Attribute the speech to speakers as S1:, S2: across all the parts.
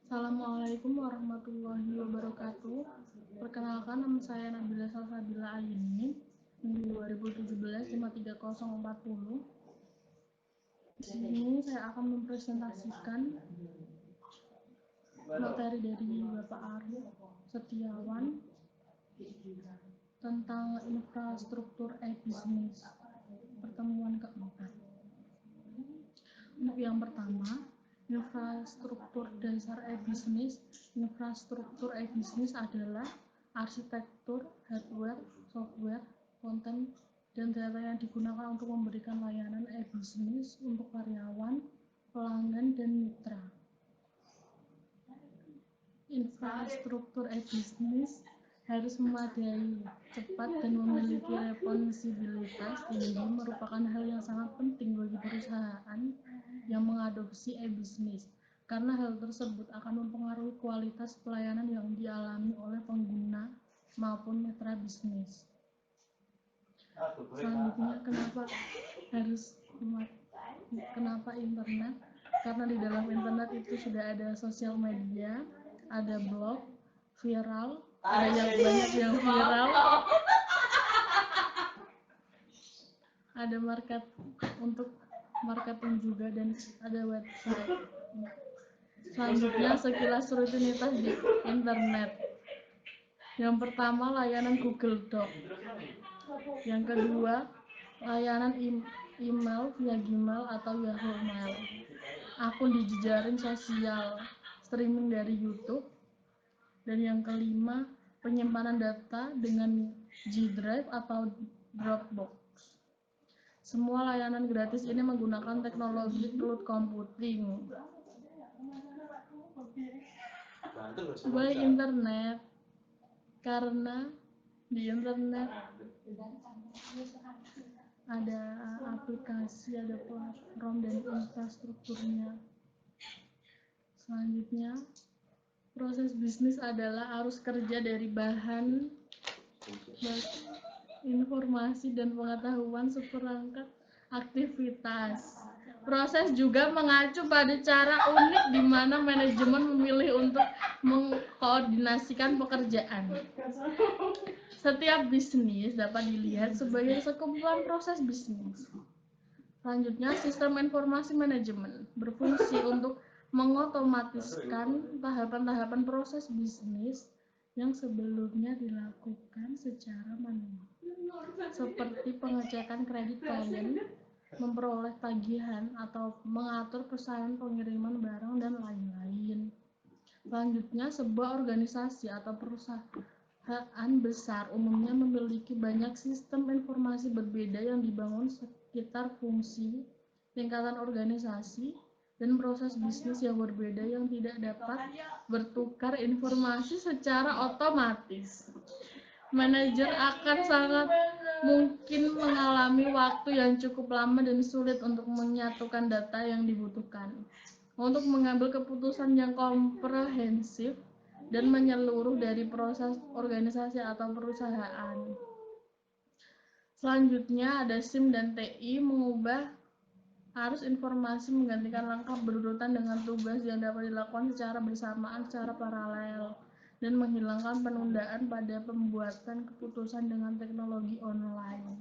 S1: Assalamualaikum warahmatullahi wabarakatuh. Perkenalkan, nama saya Nabila Salsabila Ayini, NIM 2017 53040. Di sini saya akan mempresentasikan materi dari Bapak Arif Setiawan tentang infrastruktur e-bisnis pertemuan keempat. Untuk yang pertama, infrastruktur dasar e-bisnis. Infrastruktur e-bisnis adalah arsitektur, hardware, software, konten, dan data yang digunakan untuk memberikan layanan e-bisnis untuk karyawan, pelanggan, dan mitra. Infrastruktur e-bisnis harus memadai, cepat, dan memiliki responsibilitas tinggi merupakan hal yang sangat penting bagi perusahaan yang mengadopsi e-bisnis, karena hal tersebut akan mempengaruhi kualitas pelayanan yang dialami oleh pengguna maupun mitra bisnis. Selanjutnya, kenapa internet? Karena di dalam internet itu sudah ada sosial media, ada blog, viral, ada yang banyak yang viral, ada market untuk marketing juga, dan ada website. Selanjutnya, sekilas rutinitas di internet. Yang pertama, layanan Google Doc. Yang kedua, layanan email via Gmail atau Yahoo Mail. Akun di jejaring sosial, streaming dari YouTube. Dan yang kelima, penyimpanan data dengan G Drive atau Dropbox. Semua layanan gratis ini menggunakan teknologi cloud computing. Why internet? Karena di internet ada aplikasi, ada platform, dan infrastrukturnya. Selanjutnya, proses bisnis adalah arus kerja dari bahan, informasi, dan pengetahuan seperangkat aktivitas. Proses juga mengacu pada cara unik di mana manajemen memilih untuk mengkoordinasikan pekerjaan. Setiap bisnis dapat dilihat sebagai sekumpulan proses bisnis. Selanjutnya, sistem informasi manajemen berfungsi untuk mengotomatiskan tahapan-tahapan proses bisnis yang sebelumnya dilakukan secara manual, seperti pengecekan kredit klien, memperoleh tagihan, atau mengatur pesanan pengiriman barang, dan lain-lain. Selanjutnya, sebuah organisasi atau perusahaan besar umumnya memiliki banyak sistem informasi berbeda yang dibangun sekitar fungsi, tingkatan organisasi, dan proses bisnis yang berbeda yang tidak dapat bertukar informasi secara otomatis. Manajer akan sangat mungkin mengalami waktu yang cukup lama dan sulit untuk menyatukan data yang dibutuhkan untuk mengambil keputusan yang komprehensif dan menyeluruh dari proses organisasi atau perusahaan. Selanjutnya, ada SIM dan TI mengubah arus informasi, menggantikan langkah berurutan dengan tugas yang dapat dilakukan secara bersamaan secara paralel, dan menghilangkan penundaan pada pembuatan keputusan dengan teknologi online.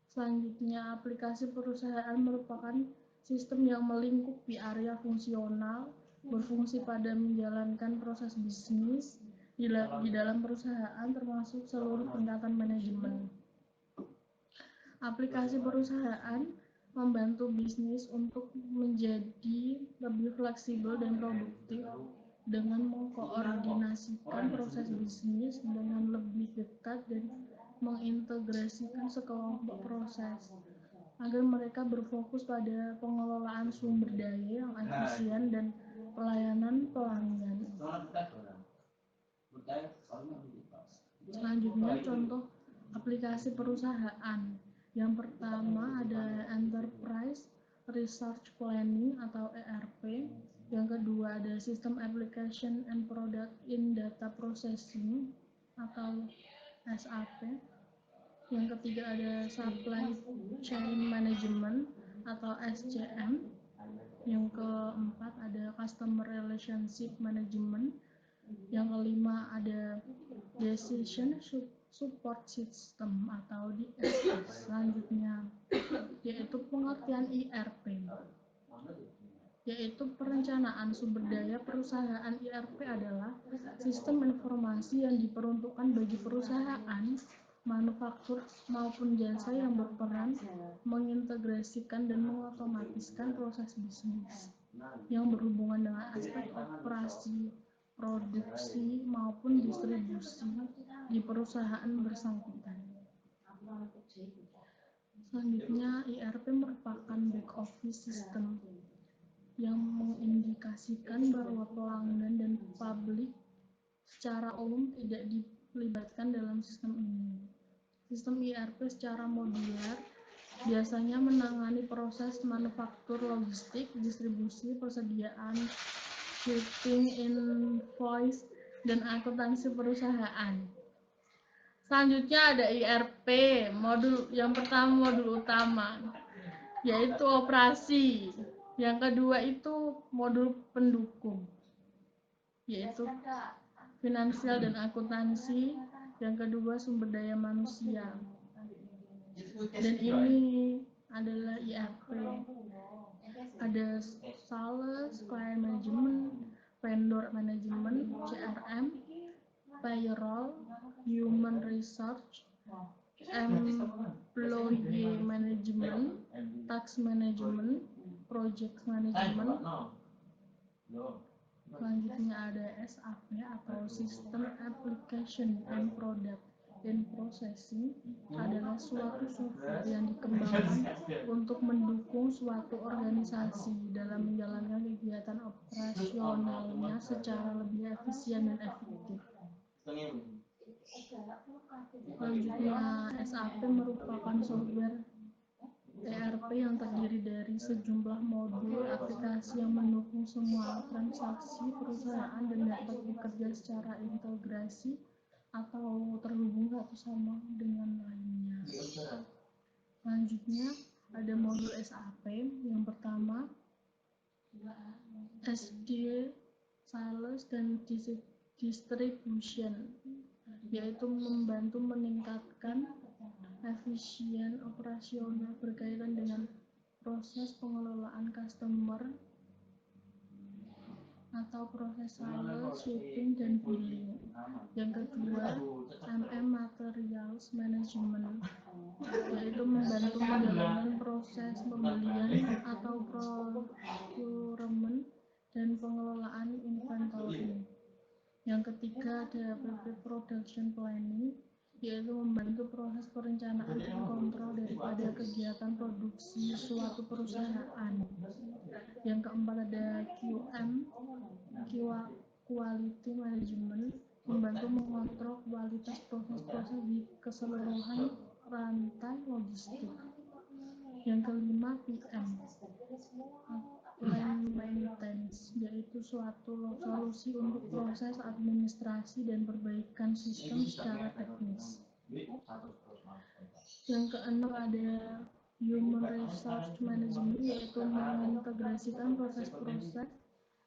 S1: Selanjutnya, aplikasi perusahaan merupakan sistem yang melingkupi area fungsional, berfungsi pada menjalankan proses bisnis di dalam perusahaan termasuk seluruh tingkatan manajemen. Aplikasi perusahaan membantu bisnis untuk menjadi lebih fleksibel dan produktif dengan mengkoordinasikan proses bisnis dengan lebih dekat dan mengintegrasikan sekelompok proses agar mereka berfokus pada pengelolaan sumber daya yang efisien dan pelayanan pelanggan. Selanjutnya, contoh aplikasi perusahaan. Yang pertama ada Enterprise Research Planning atau ERP. Yang kedua ada System Application and Product in Data Processing atau SAP. Yang ketiga ada Supply Chain Management atau SCM. Yang keempat ada Customer Relationship Management. Yang kelima ada Decision Support System atau DSS. Selanjutnya yaitu pengertian IRP, yaitu perencanaan sumber daya perusahaan. IRP adalah sistem informasi yang diperuntukkan bagi perusahaan, manufaktur maupun jasa yang berperan mengintegrasikan dan mengotomatiskan proses bisnis yang berhubungan dengan aspek operasi, produksi maupun distribusi di perusahaan bersangkutan. Selanjutnya, IRP merupakan back office system yang mengindikasikan bahwa pelanggan dan publik secara umum tidak dilibatkan dalam sistem ini. Sistem IRP secara modular biasanya menangani proses manufaktur, logistik, distribusi, persediaan, shipping, invoice, dan akuntansi perusahaan. Selanjutnya ada IRP, modul yang pertama modul utama, yaitu operasi. Yang kedua itu modul pendukung, yaitu finansial dan akuntansi. Yang kedua sumber daya manusia. Dan ini adalah IRP. Ada sales, client management, vendor management, CRM, payroll, human resource, employee management, tax management, project management. Selanjutnya ada SAP atau System Application and Product and Processing, adalah suatu software yang dikembangkan untuk mendukung suatu organisasi dalam menjalankan kegiatan operasionalnya secara lebih efisien dan efektif. Selanjutnya, SAP merupakan software ERP yang terdiri dari sejumlah modul aplikasi yang mendukung semua transaksi perusahaan dan dapat bekerja secara integrasi atau terhubung satu sama dengan lainnya. Selanjutnya ada modul SAP. Yang pertama SD, Sales, dan Distribution, yaitu membantu meningkatkan efisien operasional berkaitan dengan proses pengelolaan customer atau proses sales, shipping, dan billing. Yang kedua, Materials Management, yaitu membantu menjalankan proses pembelian atau procurement dan pengelolaan inventory. Yang ketiga ada PP Production Planning, yaitu membantu proses perencanaan dan kontrol daripada kegiatan produksi suatu perusahaan. Yang keempat ada QM, Quality Management, membantu mengontrol kualitas proses-proses di keseluruhan rantai logistik. Yang kelima PM, Plan Maintenance, yaitu suatu solusi untuk proses administrasi dan perbaikan sistem secara teknis. Yang keenam ada Human Resource Management, yaitu mengintegrasikan proses-proses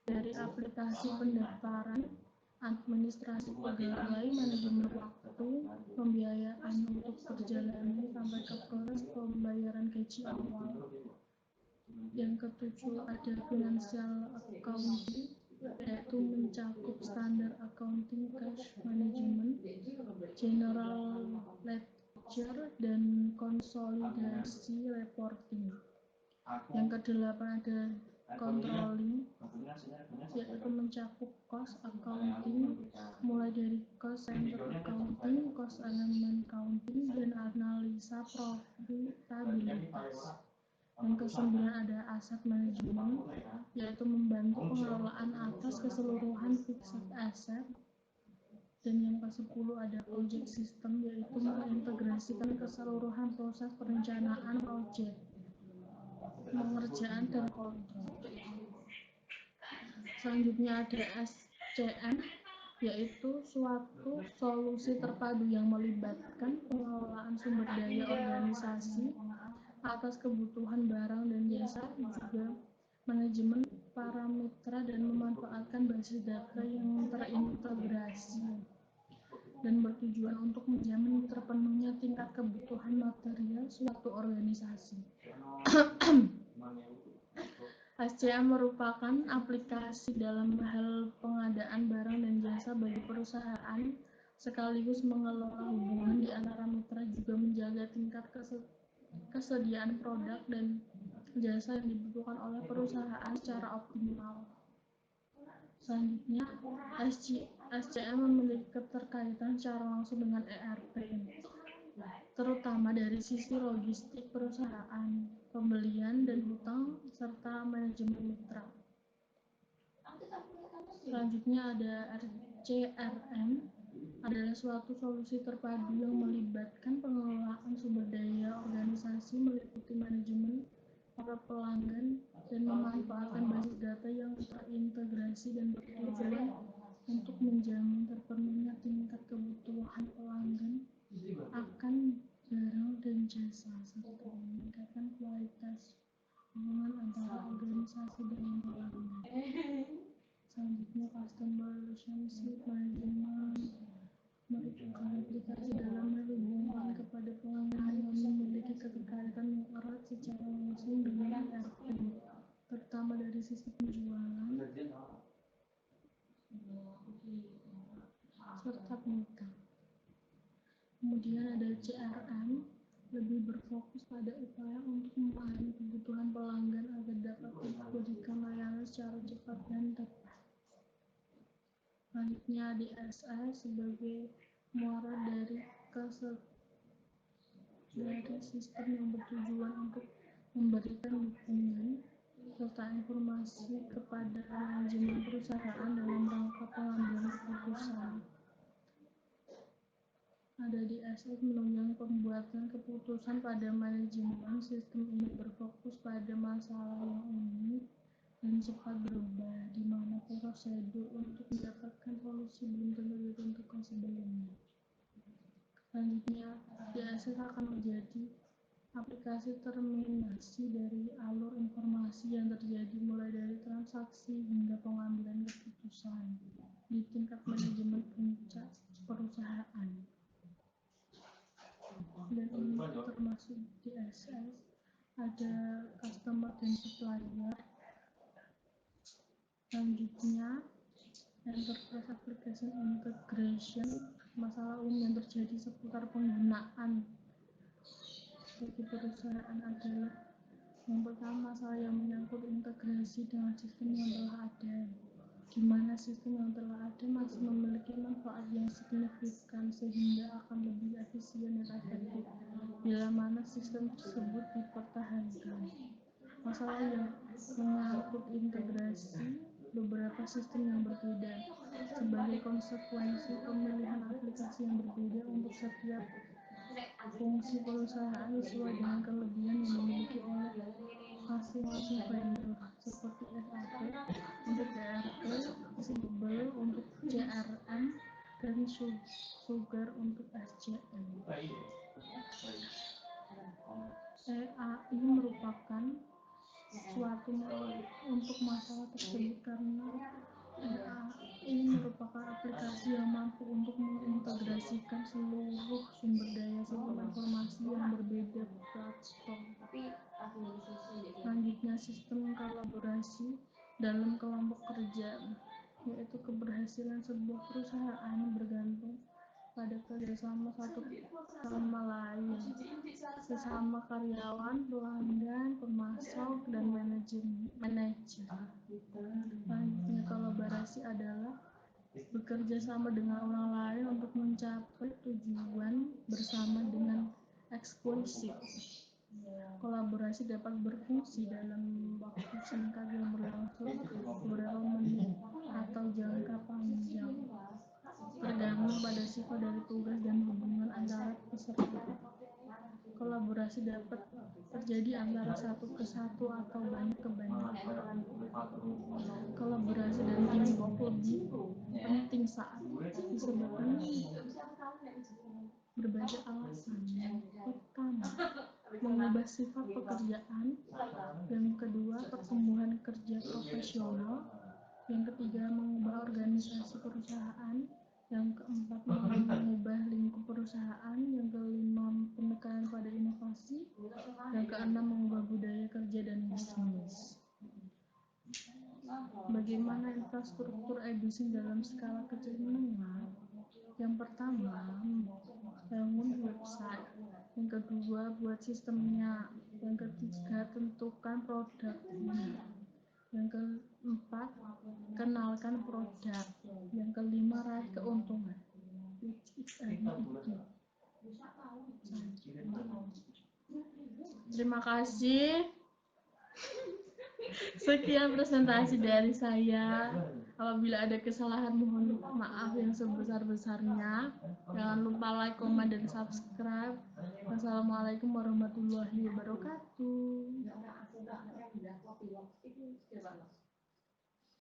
S1: dari aplikasi pendaftaran, administrasi pegawai, manajemen waktu, pembiayaan untuk perjalanan sampai ke proses pembayaran gaji awal. Yang ketujuh ada Financial Accounting, yaitu mencakup standar accounting, cash management, general ledger, dan konsolidasi reporting. Yang kedelapan ada Controlling, yaitu mencakup cost accounting, mulai dari cost center accounting, cost element accounting, dan analisa profitabilitas. Yang kesembilan ada Asset Management, yaitu membantu pengelolaan atas keseluruhan fixed asset. Dan yang ke-10 ada Project System, yaitu mengintegrasikan keseluruhan proses perencanaan proyek, pengerjaan, dan kontrol. Selanjutnya ada SCM, yaitu suatu solusi terpadu yang melibatkan pengelolaan sumber daya organisasi atas kebutuhan barang dan jasa, juga manajemen para mitra dan memanfaatkan basis data yang terintegrasi dan bertujuan untuk menjamin terpenuhnya tingkat kebutuhan material suatu organisasi. SCM merupakan aplikasi dalam hal pengadaan barang dan jasa bagi perusahaan, sekaligus mengelola hubungan di antara mitra, juga menjaga tingkat kesediaan produk dan jasa yang dibutuhkan oleh perusahaan secara optimal. Selanjutnya, SCM memiliki keterkaitan secara langsung dengan ERP, terutama dari sisi logistik perusahaan, pembelian dan hutang, serta manajemen mitra. Selanjutnya ada CRM, adalah suatu solusi terpadu yang melibatkan pengelolaan sumber daya organisasi meliputi manajemen, para pelanggan, dan memanfaatkan basis data yang terintegrasi dan bertujuan untuk menjamin terpenuhnya tingkat kebutuhan pelanggan akan barang dan jasa, serta meningkatkan kualitas hubungan antara organisasi dan pelanggan. Selanjutnya, Customer Relationship Management merupakan aplikasi dalam hubungan kepada pelanggan yang memiliki keterkaitan yang erat secara langsung dengan ERP, terutama dari sisi penjualan serta piutang. Kemudian ada CRM, lebih berfokus pada upaya untuk memahami kebutuhan pelanggan agar dapat diberikan layanan secara cepat dan tepat. Selanjutnya DSS sebagai muara dari sistem yang bertujuan untuk memberikan dukungan serta informasi kepada manajemen perusahaan dalam rangka pengambilan keputusan. Ada DSS menunjang pembuatan keputusan pada manajemen. Sistem ini berfokus pada masalah yang unik dan cepat berubah, di mana prosedur untuk mendapatkan solusi belum tentu ditentukan sebelumnya. Selanjutnya, DSS akan menjadi aplikasi terminasi dari alur informasi yang terjadi mulai dari transaksi hingga pengambilan keputusan di tingkat manajemen puncak perusahaan. Dan ini termasuk DSS, ada customer dan supplier. Selanjutnya, Enterprise Application Integration, masalah umum yang terjadi seputar penggunaan bagi perusahaan adalah yang pertama, masalah yang menyangkut integrasi dengan sistem yang telah ada, di mana sistem yang telah ada masih memiliki manfaat yang signifikan sehingga akan lebih efisien dan efektif bila mana sistem tersebut dipertahankan. Masalah yang menyangkut integrasi beberapa sistem yang berbeda sebagai konsekuensi pemilihan aplikasi yang berbeda untuk setiap fungsi perusahaan sesuai dengan kelebihan yang dimiliki oleh masing-masing vendor, seperti SAP untuk ERP, Siebel untuk CRM, dan Sugar untuk SCM. EAI merupakan suatu untuk masalah tersebut karena EAI merupakan aplikasi yang mampu untuk mengintegrasikan seluruh sumber daya sistem informasi yang berbeda platform. Selanjutnya, sistem kolaborasi dalam kelompok kerja, yaitu keberhasilan sebuah perusahaan bergantung pada kerjasama satu sama lain, sesama karyawan, pelanggan, pemasok, dan manajer. Selanjutnya, kolaborasi adalah bekerja sama dengan orang lain untuk mencapai tujuan bersama dengan eksklusif. Kolaborasi dapat berfungsi dalam waktu singkat yang berlangsung beberapa menit atau jangka panjang, tergantung pada sifat dari tugas dan hubungan antara peserta. Kolaborasi dapat terjadi antara satu ke satu atau banyak ke banyak. Kolaborasi dan teamwork lebih penting saat disebabkan berbagai alasan. Pertama, mengubah sifat pekerjaan, dan kedua, pertumbuhan kerja operasional. Yang ketiga, mengubah organisasi perusahaan. Yang keempat, mengubah lingkup perusahaan. Yang kelima, penekanan pada inovasi. Yang keenam, mengubah budaya kerja dan bisnis. Bagaimana infrastruktur edukasi dalam skala kecil menengah? Yang pertama, bangun website. Yang kedua, buat sistemnya. Yang ketiga, tentukan produknya. Yang keempat, kenalkan produk. Yang kelima, raih keuntungan. Terima kasih. Sekian presentasi dari saya. Apabila ada kesalahan, mohon maaf yang sebesar-besarnya. Jangan lupa like, komen, dan subscribe. Wassalamualaikum warahmatullahi wabarakatuh.